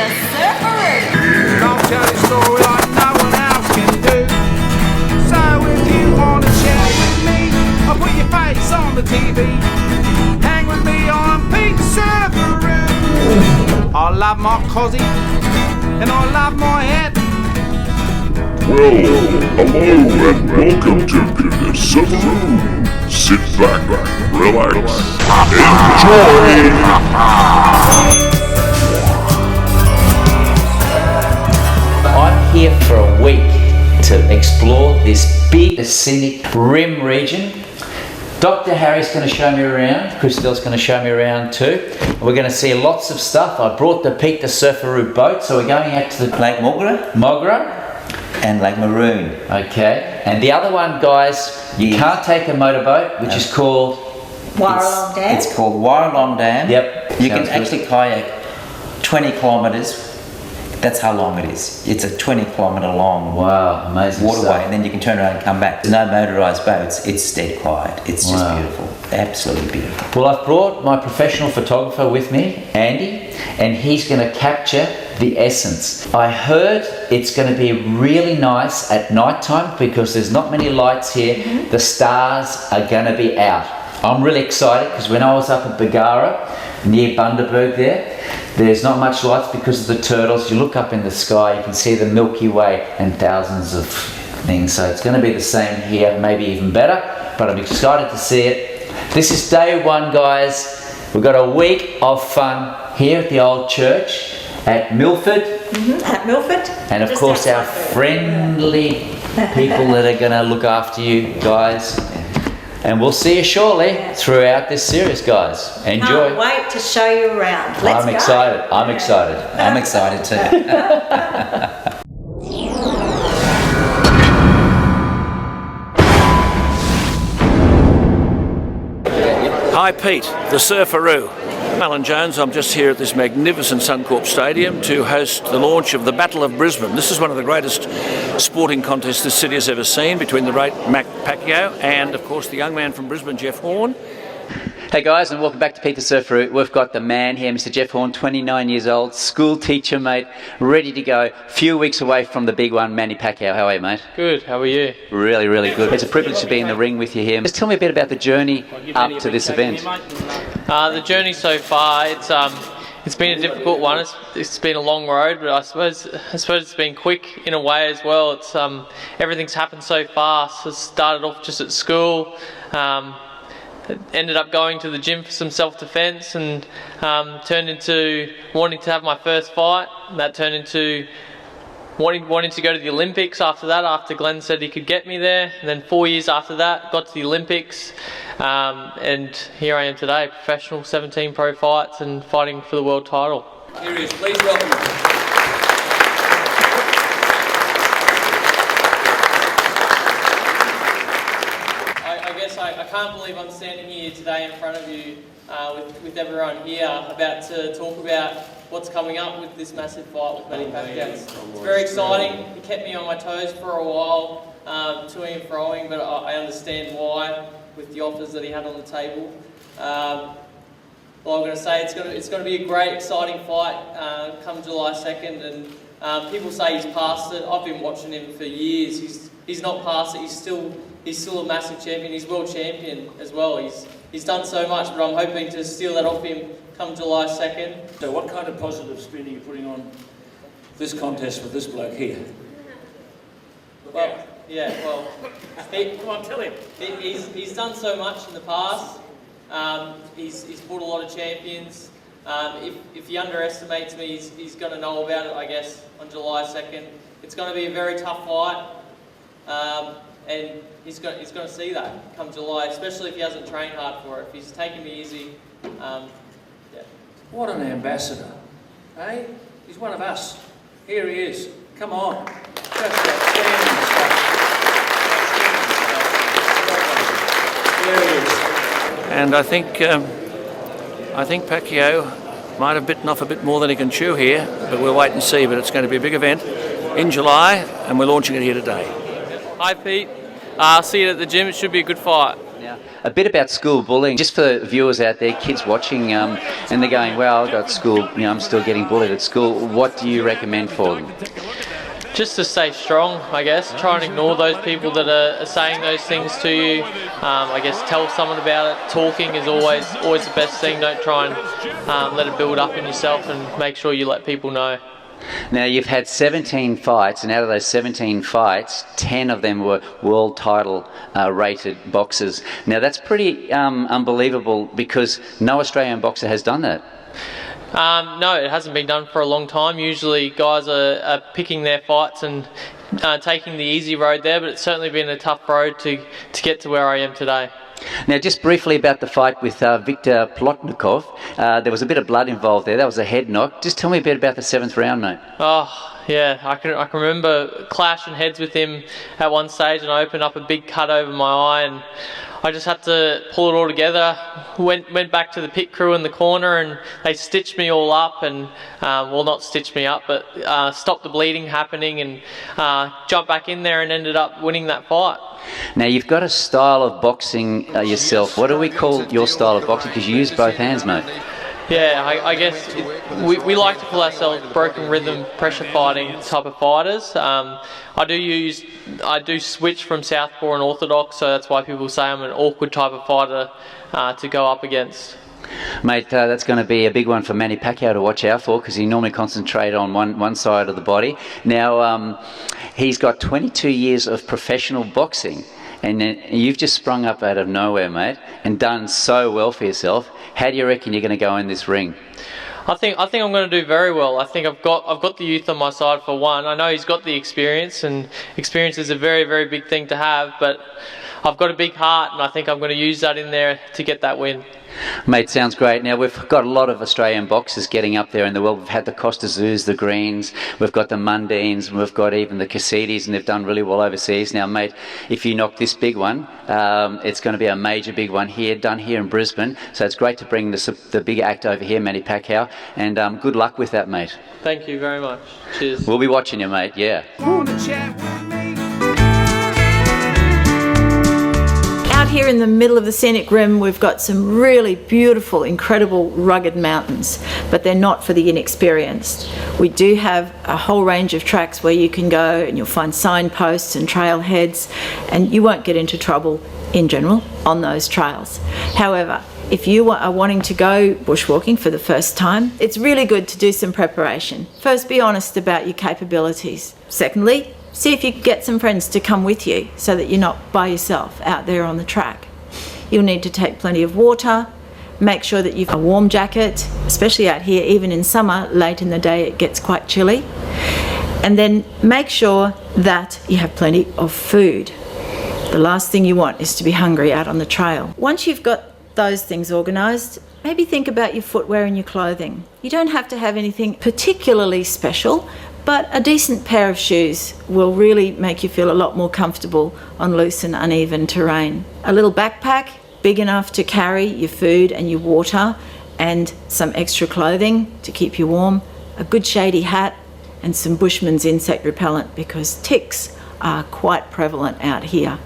the Surfaroo. I'll tell a story like no one else can do. So if you want to share it with me, I'll put your face on the TV. Hang with me on Pete's Surfaroo. I love my cozzy and I love my hat. Well, hello and welcome to the Surfaroo. Sit back, relax, enjoy! I'm here for a week to explore this big scenic rim region. Dr. Harry's going to show me around, Christelle's going to show me around too. We're going to see lots of stuff. I brought the Pete the Surfaroo boat, so we're going out to the Lake Mogra and Lake Maroon. Okay, and the other one, guys, you can't take a motorboat, which is called Warralong Dam. It's called Warralong Dam. Yep. You can Sounds good. actually kayak 20 kilometres. That's how long it is. It's a 20 kilometre long Wow, amazing waterway, stuff. and then you can turn around and come back. There's no motorised boats. It's dead quiet. It's just Wow. beautiful. Absolutely beautiful. Well, I've brought my professional photographer with me, Andy, and he's going to capture the essence. I heard it's going to be really nice at night time because there's not many lights here. The stars are going to be out. I'm really excited because when I was up at Bagara, near Bundaberg there's not much lights because of the turtles. You look up in the sky, you can see the Milky Way and thousands of things. So it's going to be the same here, maybe even better, but I'm excited to see it. This is day one, guys. We've got a week of fun here at the old church at Milford. At Milford. And of Just course our outside friendly people that are going to look after you guys. And we'll see you shortly throughout this series, guys. Enjoy. Can't wait to show you around. Let's I'm go. excited. I'm excited. I'm excited too. Hi Pete, the Surfaroo. Alan Jones, I'm just here at this magnificent Suncorp Stadium to host the launch of the Battle of Brisbane. This is one of the greatest sporting contests this city has ever seen, between the great Mac Pacquiao and, of course, the young man from Brisbane, Jeff Horn. Hey guys, and welcome back to Pete the Surfaroo. We've got the man here, Mr. Jeff Horn, 29 years old, school teacher, mate, ready to go. Few weeks away from the big one, Manny Pacquiao. How are you, mate? Good, how are you? Really, really good. It's a privilege to be in the ring with you here. Just tell me a bit about the journey up to this event. The journey so far, it's been a difficult one. It's been a long road, but I suppose it's been quick in a way as well. It's everything's happened so fast. It started off just at school. Ended up going to the gym for some self-defense, and turned into wanting to have my first fight. And that turned into wanting to go to the Olympics after that, after Glenn said he could get me there. And then 4 years after that, got to the Olympics. And here I am today, professional, 17 pro fights and fighting for the world title. Here he is, please welcome him. I can't believe I'm standing here today in front of you with everyone here about to talk about what's coming up with this massive fight with Manny Pacquiao. It's very exciting. He kept me on my toes for a while, toing and froing, but I understand why with the offers that he had on the table. Well, I'm going to say it's going to be a great, exciting fight come July 2nd, and people say he's past it. I've been watching him for years. He's not past it. He's still a massive champion. He's world champion as well. He's done so much, but I'm hoping to steal that off him come July 2nd. So what kind of positive spin are you putting on this contest with this bloke here? Well, yeah, well, Come on, tell him. he's done so much in the past. He's fought a lot of champions. If he underestimates me, he's going to know about it, I guess, on July 2nd. It's going to be a very tough fight. And he's going to see that come July, especially if he hasn't trained hard for it. If he's taking me easy, yeah. What an ambassador, eh? He's one of us. Here he is. Come on. Just outstanding stuff. There he is. And I think Pacquiao might have bitten off a bit more than he can chew here, but we'll wait and see. But it's going to be a big event in July, and we're launching it here today. Hi Pete, see you at the gym. It should be a good fight. Now, a bit about school bullying, just for viewers out there, kids watching, and they're going, well, I've got school, I'm still getting bullied at school. What do you recommend for them? Just to stay strong, I guess. Try and ignore those people that are saying those things to you. I guess tell someone about it. Talking is always the best thing. Don't try and let it build up in yourself, and make sure you let people know. Now, you've had 17 fights, and out of those 17 fights, 10 of them were world title rated boxers. Now, that's pretty unbelievable, because no Australian boxer has done that. No, it hasn't been done for a long time. Usually guys are picking their fights and taking the easy road there, but it's certainly been a tough road to get to where I am today. Now, just briefly about the fight with Viktor Plotnikov. There was a bit of blood involved there. That was a head knock. Just tell me a bit about the 7th round, mate. Oh, yeah, I can remember clashing heads with him at one stage, and I opened up a big cut over my eye, and I just had to pull it all together. Went back to the pit crew in the corner, and they stitched me all up, and well, not stitched me up, but stopped the bleeding happening, and jumped back in there and ended up winning that fight. Now, you've got a style of boxing yourself. What do we call your style of boxing? Because you use both hands, mate. Yeah, I guess we like to call ourselves broken rhythm pressure fighting type of fighters. I do switch from southpaw and orthodox, so that's why people say I'm an awkward type of fighter to go up against. Mate, that's going to be a big one for Manny Pacquiao to watch out for, because he normally concentrates on one side of the body. Now, he's got 22 years of professional boxing, and you've just sprung up out of nowhere, mate, and done so well for yourself. How do you reckon you're going to go in this ring? I think I'm going to do very well. I think I've got the youth on my side for one. I know he's got the experience, and experience is a very, very big thing to have, but I've got a big heart, and I think I'm going to use that in there to get that win. Mate, sounds great. Now, we've got a lot of Australian boxers getting up there in the world. We've had the Costazoos, the Greens, we've got the Mundines, and we've got even the Cassidis, and they've done really well overseas. Now, mate, if you knock this big one, it's going to be a major big one here, done here in Brisbane. So it's great to bring the big act over here, Manny Pacquiao, and good luck with that, mate. Thank you very much. Cheers. We'll be watching you, mate, yeah. Wanna chat with me? Out here in the middle of the Scenic Rim, we've got some really beautiful, incredible, rugged mountains, but they're not for the inexperienced. We do have a whole range of tracks where you can go, and you'll find signposts and trailheads, and you won't get into trouble in general on those trails. However, if you are wanting to go bushwalking for the first time, it's really good to do some preparation. First, be honest about your capabilities. Secondly, see if you can get some friends to come with you so that you're not by yourself out there on the track. You'll need to take plenty of water. Make sure that you've got a warm jacket, especially out here, even in summer, late in the day it gets quite chilly. And then make sure that you have plenty of food. The last thing you want is to be hungry out on the trail. Once you've got those things organised, maybe think about your footwear and your clothing. You don't have to have anything particularly special, but a decent pair of shoes will really make you feel a lot more comfortable on loose and uneven terrain. A little backpack, big enough to carry your food and your water, and some extra clothing to keep you warm, a good shady hat, and some Bushman's insect repellent, because ticks are quite prevalent out here.